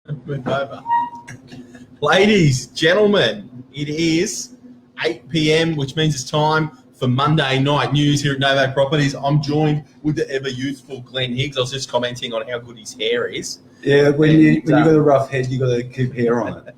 Move over. Ladies, gentlemen, it is 8 p.m, which means it's time for Monday night news here at Novac Properties. I'm joined with the ever youthful Glen Higgs. I was just commenting on how good his hair is. Yeah, when you've got a rough head, you've got to keep hair on it.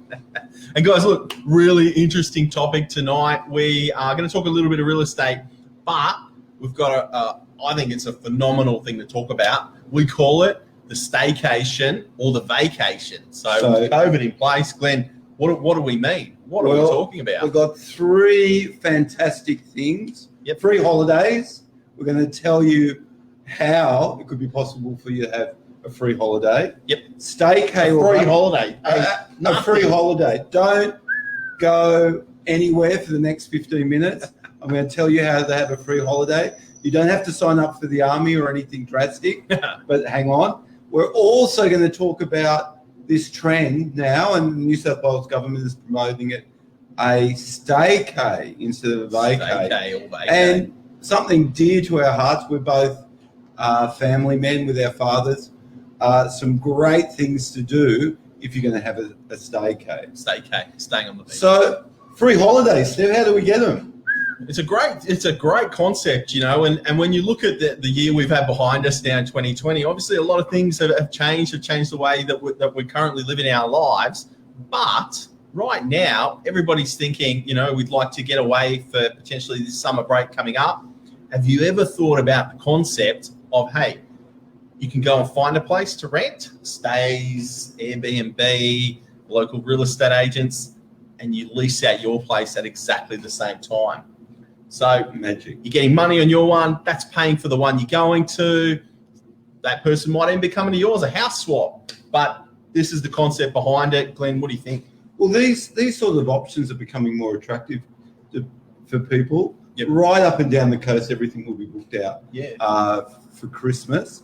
And guys, look, really interesting topic tonight. We are going to talk a little bit of real estate, but we've got I think it's a phenomenal thing to talk about. We call it the staycation or the vacation. So with COVID in place, Glenn, what do we mean? What are we talking about? We've got three fantastic things. Yep. Free holidays. We're going to tell you how it could be possible for you to have a free holiday. Yep. Stay-cation. Free holiday. No, free holiday. Don't go anywhere for the next 15 minutes. I'm going to tell you how to have a free holiday. You don't have to sign up for the army or anything drastic, but hang on. We're also going to talk about this trend now, and the New South Wales government is promoting it, a stay-cation instead of a va-cation. And something dear to our hearts, we're both family men with our fathers. Some great things to do if you're going to have a stay-cation. Stay-cation, staying on the beach. So, free holidays, Steve, how do we get them? It's a great concept, you know, and when you look at the year we've had behind us now in 2020, obviously a lot of things have changed the way that we currently live in our lives. But right now, everybody's thinking, you know, we'd like to get away for potentially this summer break coming up. Have you ever thought about the concept of, hey, you can go and find a place to rent, stays, Airbnb, local real estate agents, and you lease out your place at exactly the same time. So magic. You're getting money on your one, that's paying for the one you're going to. That person might even be coming to yours, a house swap. But this is the concept behind it. Glenn, what do you think? Well, these sort of options are becoming more attractive for people. Yep. Right up and down the coast, everything will be booked out for Christmas.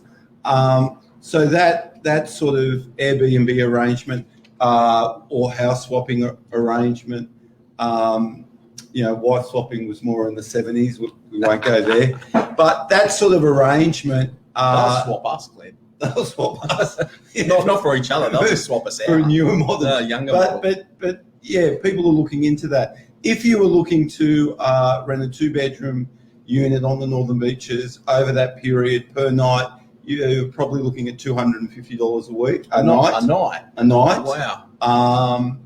So that sort of Airbnb arrangement or house swapping arrangement, you know, wife swapping was more in the 70s. We won't go there. But that sort of arrangement. They'll swap us, Glenn. They'll swap us. Not for each other. They'll just swap us out. For a newer model. Younger model. But yeah, people are looking into that. If you were looking to rent a 2-bedroom unit on the Northern Beaches over that period per night, you're probably looking at $250 a week. A night. Wow.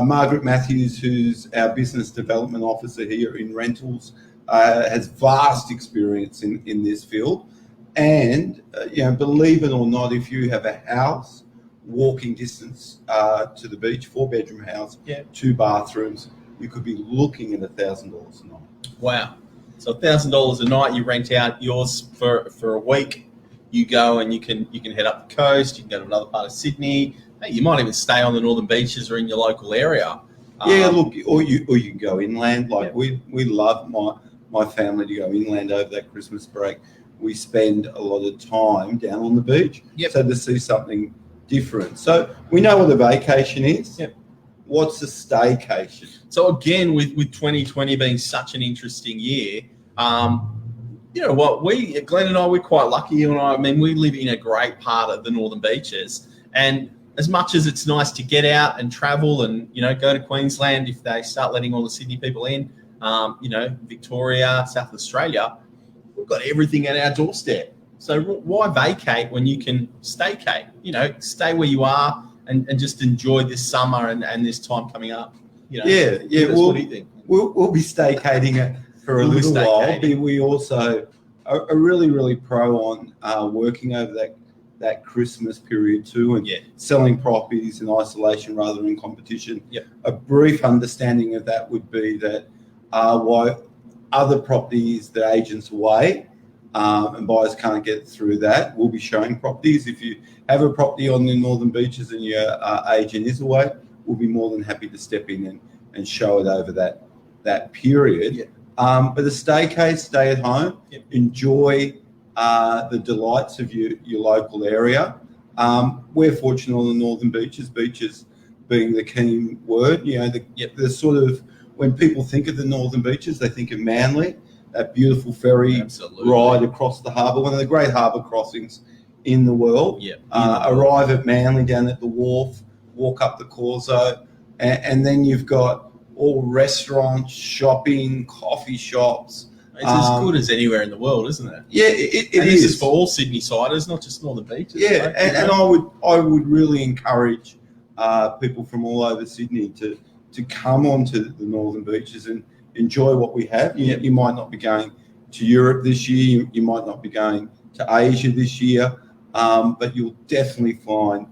Margaret Matthews, who's our business development officer here in rentals, has vast experience in this field. And, you know, believe it or not, if you have a house, walking distance to the beach, 4-bedroom house, 2 bathrooms, you could be looking at $1,000 a night. Wow. So $1,000 a night, you rent out yours for a week. You go and you can head up the coast, you can go to another part of Sydney. Hey, you might even stay on the Northern Beaches or in your local area. Look, or you can go inland. Like we love my family to go inland over that Christmas break. We spend a lot of time down on the beach, so to see something different. So we know what a va-cation is. Yep. What's a stay-cation? So again, with 2020 being such an interesting year, you know what, Glenn and I, we're quite lucky. I mean, we live in a great part of the Northern Beaches, and as much as it's nice to get out and travel and, you know, go to Queensland if they start letting all the Sydney people in, you know, Victoria, South Australia, we've got everything at our doorstep. So why vacate when you can stay-cation? You know, stay where you are and just enjoy this summer and this time coming up. You know, what do you think? We'll be stay-cating it for a little while. We also are really, really pro on working over that Christmas period too, and selling properties in isolation rather than in competition. A brief understanding of that would be that why other properties that agents away and buyers can't get through that, we'll be showing properties. If you have a property on the Northern Beaches and your agent is away, we'll be more than happy to step in and show it over that period. But a stay-cation, stay at home, enjoy the delights of your local area. We're fortunate on the Northern Beaches being the key word. You know, the sort of, when people think of the Northern Beaches, they think of Manly, that beautiful ferry ride across the harbour, one of the great harbour crossings in the world. Yep. Arrive at Manly down at the wharf, walk up the Corso, and then you've got all restaurants, shopping, coffee shops. It's as good as anywhere in the world, isn't it? Yeah, it is. This is for all Sydney siders, not just Northern Beaches. Yeah, right? and I would really encourage people from all over Sydney to come onto the Northern Beaches and enjoy what we have. You might not be going to Europe this year. You might not be going to Asia this year, but you'll definitely find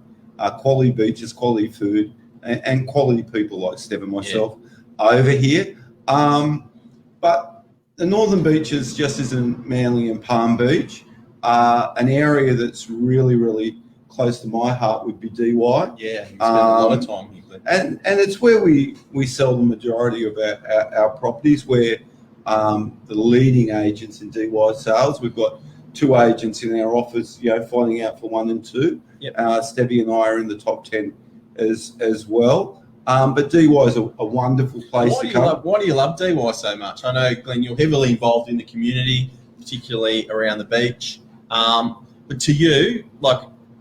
quality beaches, quality food, and quality people like Steve and myself over here. But the Northern Beaches, just as in Manly and Palm Beach, an area that's really, really close to my heart would be DY. Yeah, we spend a lot of time here. And it's where we sell the majority of our properties, where the leading agents in DY sales. We've got 2 agents in our office, fighting out for 1 and 2. Yep. Stevie and I are in the top 10 as well. But DY is a wonderful place to come. Why do you love DY so much? I know, Glenn, you're heavily involved in the community, particularly around the beach. But to you,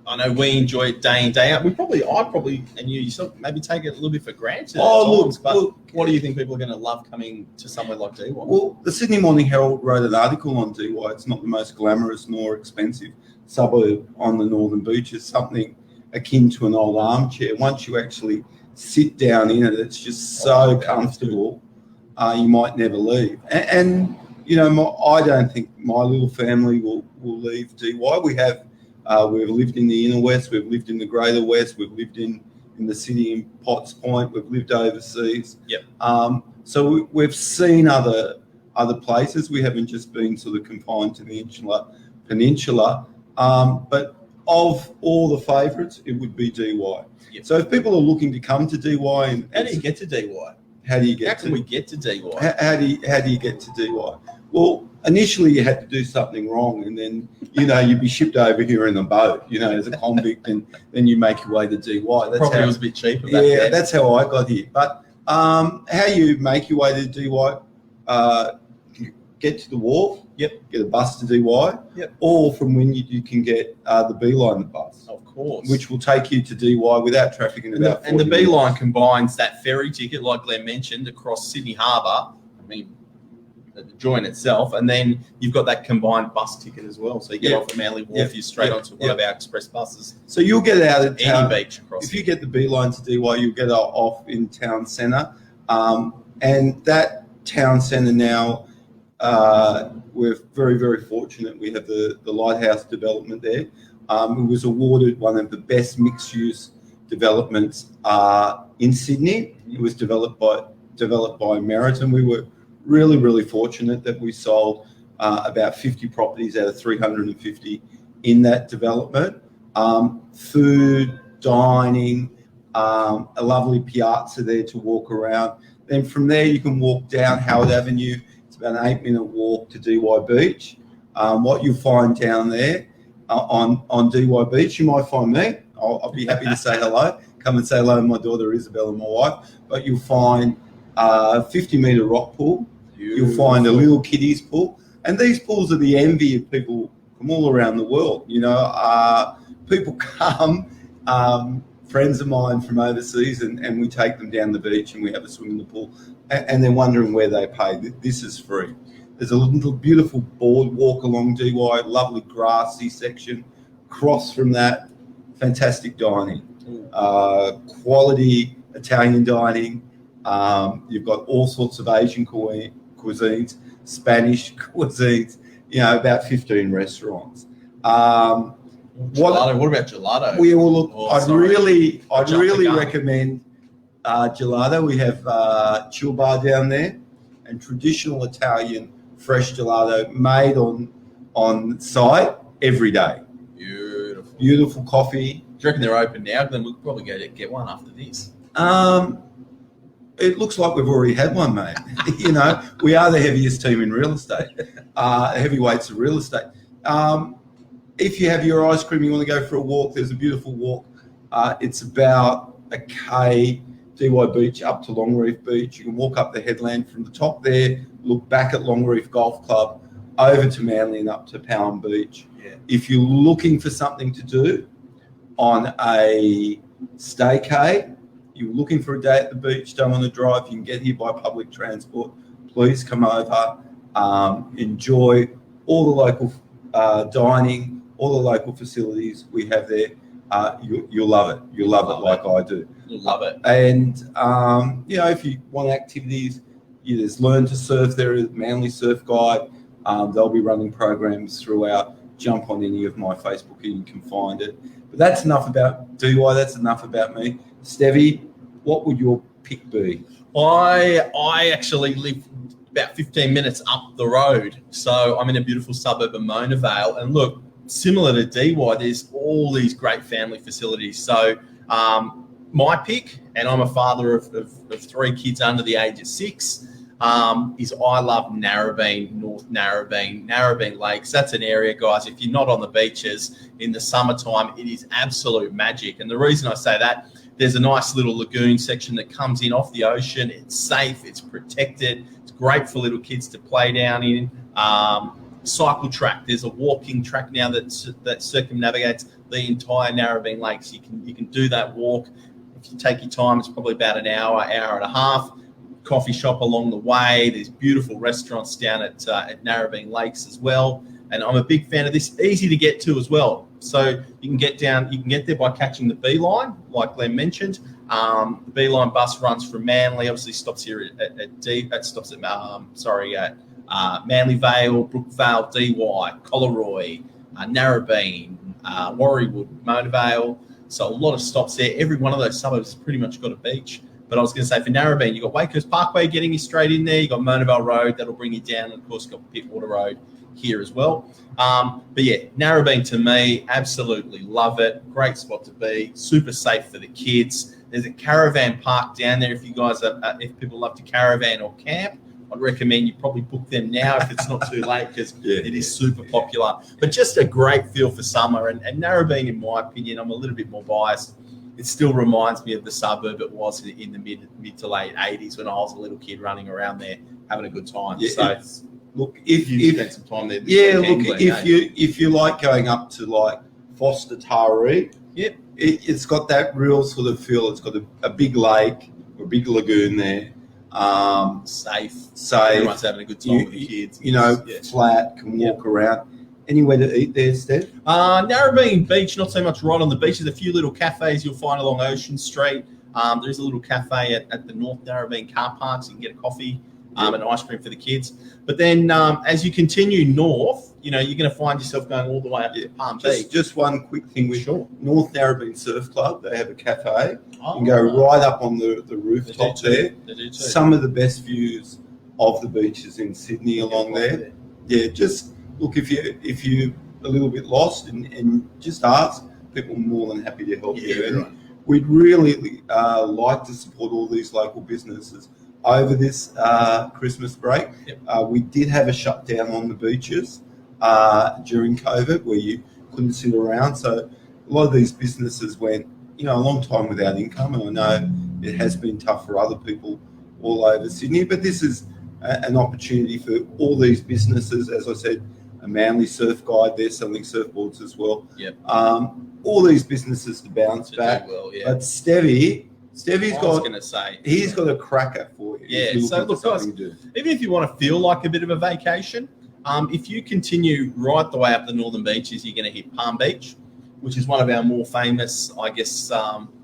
I know we enjoy it day in, day out. I probably, and you yourself, maybe take it a little bit for granted. Look, what do you think people are going to love coming to somewhere like DY? Well, the Sydney Morning Herald wrote an article on DY. It's not the most glamorous nor expensive suburb on the Northern Beaches, something akin to an old armchair. Once you actually sit down in it, it's just so comfortable, you might never leave. And I don't think my little family will leave DY. We've lived in the inner west, we've lived in the greater west, we've lived in the city in Potts Point, we've lived overseas. Yep. So we've seen other places. We haven't just been sort of confined to the Insular Peninsula. But of all the favourites, it would be DY. Yep. So if people are looking to come to DY, how do you get to DY? How can we get to DY? How do you get to DY? Well, initially you had to do something wrong, and then you'd be shipped over here in a boat, as a convict, and then you make your way to DY. Probably was a bit cheaper back then. That's how I got here. But how you make your way to DY? Get to the wharf. Yep. Get a bus to DY. Yep. Or from when you can get the Beeline bus. Of course. Which will take you to DY without traffic in about 40 And the minutes. Beeline combines that ferry ticket, like Glenn mentioned, across Sydney Harbour. The joint itself, and then you've got that combined bus ticket as well. So you get off at Manly Wharf, you're straight onto one of our express buses. So you'll get out of any beach across. If you get the Beeline to DY, you'll get off in town centre, and that town centre now, we're very, very fortunate. We have the Lighthouse development there. It was awarded one of the best mixed-use developments in Sydney. It was developed by Meriton. We were really, really fortunate that we sold about 50 properties out of 350 in that development. Food, dining, a lovely piazza there to walk around. Then from there, you can walk down Howard Avenue. It's about an 8-minute walk to DY Beach. What you'll find down there on DY Beach, you might find me. I'll be happy to say hello. Come and say hello to my daughter Isabel and my wife. But you'll find a 50-metre rock pool. Beautiful. You'll find a little kiddies pool. And these pools are the envy of people from all around the world. People come, friends of mine from overseas, and we take them down the beach and we have a swim in the pool. And they're wondering where they pay. This is free. There's a little beautiful boardwalk along DY, lovely grassy section. Across from that, fantastic dining. Quality Italian dining. You've got all sorts of Asian cuisines, Spanish cuisines, about 15 restaurants. What about gelato? I'd really recommend gelato. We have Chill Bar down there, and traditional Italian fresh gelato made on site every day. Beautiful coffee. Do you reckon they're open now? Then we'll probably go to get one after this. It looks like we've already had one, mate. We are the heaviest team in real estate, heavyweights of real estate. If you have your ice cream, you want to go for a walk, there's a beautiful walk. It's about a K, DY Beach up to Longreef Beach. You can walk up the headland from the top there, look back at Longreef Golf Club, over to Manly and up to Palm Beach. Yeah. If you're looking for something to do on a staycation, you're looking for a day at the beach, don't want to drive, you can get here by public transport, please come over, enjoy all the local dining, all the local facilities we have there. You'll love it. You'll love it like I do. You'll love it. And, if you want activities, there's Learn to Surf there, Manly Surf Guide. They'll be running programs throughout. Jump on any of my Facebook and you can find it. But that's enough about DY. That's enough about me. Stevie, what would your pick be? I actually live about 15 minutes up the road. So I'm in a beautiful suburb of Mona Vale. And look, similar to DY, there's all these great family facilities. So my pick, and I'm a father of 3 kids under the age of 6, is I love Narrabeen, North Narrabeen, Narrabeen Lakes. That's an area, guys, if you're not on the beaches in the summertime, it is absolute magic. And the reason I say that, there's a nice little lagoon section that comes in off the ocean. It's safe, it's protected, it's great for little kids to play down in. Cycle track, there's a walking track now that circumnavigates the entire Narrabeen Lakes. You can do that walk. If you take your time, it's probably about an hour and a half. Coffee shop along the way. There's beautiful restaurants down at Narrabeen Lakes as well. And I'm a big fan of this. Easy to get to as well. So you can get there by catching the B line, like Glenn mentioned. The B line bus runs from Manly, obviously stops here at Manly Vale, Brookvale, DY, Collaroy, Narrabeen, Warriewood, Mona Vale. So a lot of stops there. Every one of those suburbs has pretty much got a beach. But I was going to say for Narrabeen, you've got Wakehurst Parkway getting you straight in there. You've got Mona Vale Road, that'll bring you down. And, of course, you've got Pittwater Road here as well. But, yeah, Narrabeen to me, absolutely love it. Great spot to be. Super safe for the kids. There's a caravan park down there if you guys if people love to caravan or camp. I'd recommend you probably book them now if it's not too late because it is super popular. But just a great feel for summer. And Narrabeen, in my opinion, I'm a little bit more biased. It still reminds me of the suburb it was in the mid to late 80s when I was a little kid running around there having a good time. Yeah, so look, if you spent some time there, if you like going up to like Foster Taree, it's got that real sort of feel. It's got a big lake, a big lagoon there. Safe. Everyone's having a good time with the kids. Flat, can walk around. Anywhere to eat there, Steph? Narrabeen Beach, not so much right on the beach. There's a few little cafes you'll find along Ocean Street. There's a little cafe at the North Narrabeen car park, so you can get a coffee and ice cream for the kids. But then as you continue north, you're going to find yourself going all the way up to Palm Beach. Just one quick thing with North Narrabeen Surf Club. They have a cafe. You can go right up on the rooftop there. They do too. Some of the best views of the beaches in Sydney along there. Yeah, just... Look, if you're a little bit lost and just ask, people are more than happy to help you. And we'd really like to support all these local businesses over this Christmas break. We did have a shutdown on the beaches during COVID where you couldn't sit around. So a lot of these businesses went, a long time without income. And I know it has been tough for other people all over Sydney, but this is an opportunity for all these businesses, as I said, a Manly Surf Guide, they're selling surfboards as well. All these businesses to bounce back. Well, But Stevie's got a cracker for you. Yeah, so look, guys, even if you want to feel like a bit of a vacation, if you continue right the way up the northern beaches, you're going to hit Palm Beach, which is one of our more famous, I guess,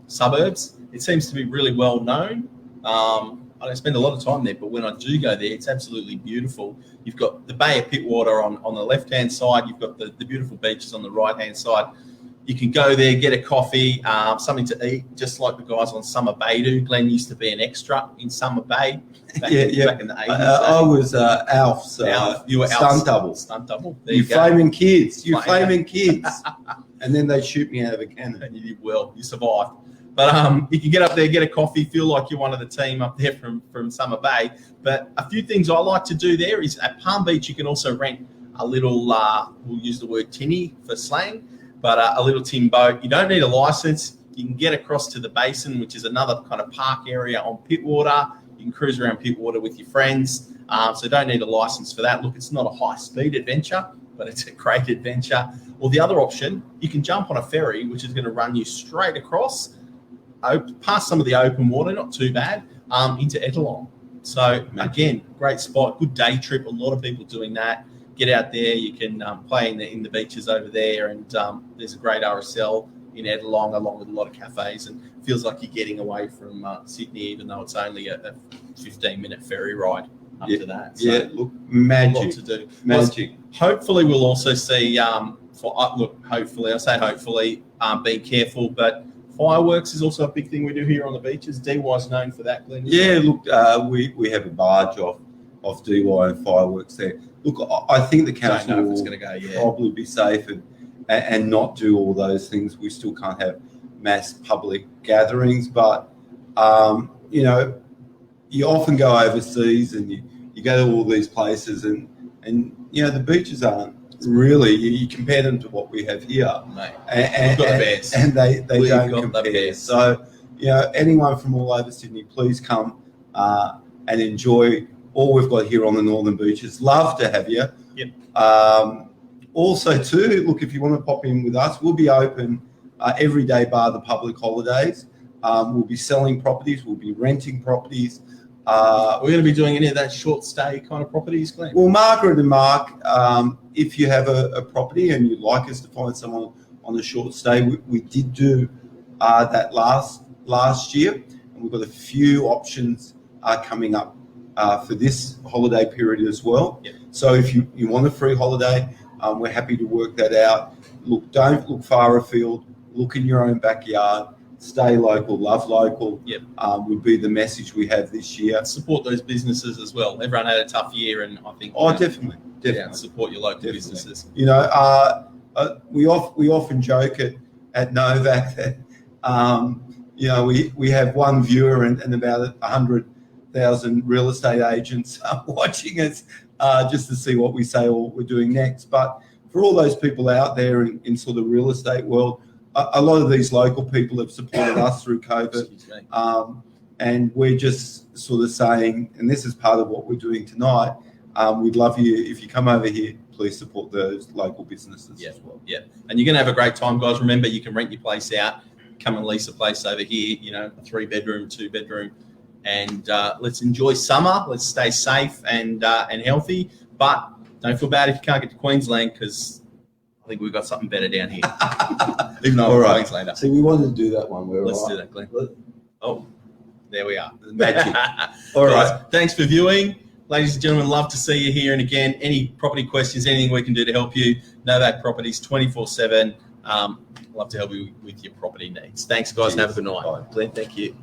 suburbs. It seems to be really well known. I don't spend a lot of time there, but when I do go there, it's absolutely beautiful. You've got the Bay of Pittwater on the left-hand side. You've got the beautiful beaches on the right-hand side. You can go there, get a coffee, something to eat, just like the guys on Summer Bay do. Glenn used to be an extra in Summer Bay back in the 80s. I was Alf's you were stunt double. Stunt double. You flaming kids. And then they shoot me out of a cannon. And you did well. You survived. But you can get up there, get a coffee, feel like you're one of the team up there from Summer Bay. But a few things I like to do there is at Palm Beach, you can also rent a little, we'll use the word tinny for slang, but a little tin boat. You don't need a license. You can get across to the basin, which is another kind of park area on Pittwater. You can cruise around Pittwater with your friends. So don't need a license for that. Look, it's not a high-speed adventure, but it's a great adventure. Or the other option, you can jump on a ferry, which is going to run you straight across, past some of the open water, not too bad, into Ettalong. So again, great spot, good day trip. A lot of people doing that. Get out there, you can play in the beaches over there, and there's a great RSL in Ettalong, along with a lot of cafes, and feels like you're getting away from Sydney, even though it's only a 15-minute ferry ride up to that. So look, magic. A lot to do. Magic. Hopefully, we'll also see. Hopefully, I say hopefully, be careful, but fireworks is also a big thing we do here on the beaches. DY's known for that, Glenn. Yeah, look, we have a barge off DY and fireworks there. Look, I think the council will probably be safe and not do all those things. We still can't have mass public gatherings, but you often go overseas and you go to all these places and the beaches aren't really, you compare them to what we have here, mate. And, we've got the best. And they don't compare. So anyone from all over Sydney, please come and enjoy all we've got here on the northern beaches. Love to have you. Yep. Also too, look, if you want to pop in with us, we'll be open every day bar the public holidays. We'll be selling properties, we'll be renting properties. We're going to be doing any of that short stay kind of properties, Glenn? Well, Margaret and Mark, if you have a property and you'd like us to find someone on a short stay, we did do that last year, and we've got a few options coming up for this holiday period as well. Yep. So if you want a free holiday, we're happy to work that out. Look, don't look far afield. Look in your own backyard. Stay local, love local. Yep. Would be the message we have this year. Support those businesses as well. Everyone had a tough year, and I think definitely. Support your local businesses. We often joke at Novak that we have one viewer and about 100,000 real estate agents watching us just to see what we say or what we're doing next. But for all those people out there in sort of real estate world, a lot of these local people have supported us through COVID, and we're just sort of saying, and this is part of what we're doing tonight, we'd love you, if you come over here, please support those local businesses as well. Yeah, and you're going to have a great time, guys. Remember, you can rent your place out, come and lease a place over here, a 3-bedroom, 2-bedroom, and let's enjoy summer. Let's stay safe and healthy, but don't feel bad if you can't get to Queensland, because I think we've got something better down here. Even though I'm Queenslander. See, we wanted to do that one. Let's do that, Glenn. Oh, there we are. Magic. All right. Thanks for viewing. Ladies and gentlemen, love to see you here. And again, any property questions, anything we can do to help you, Novak Properties 24/7. Love to help you with your property needs. Thanks, guys. Cheers. And have a good night. Bye. Glenn, thank you.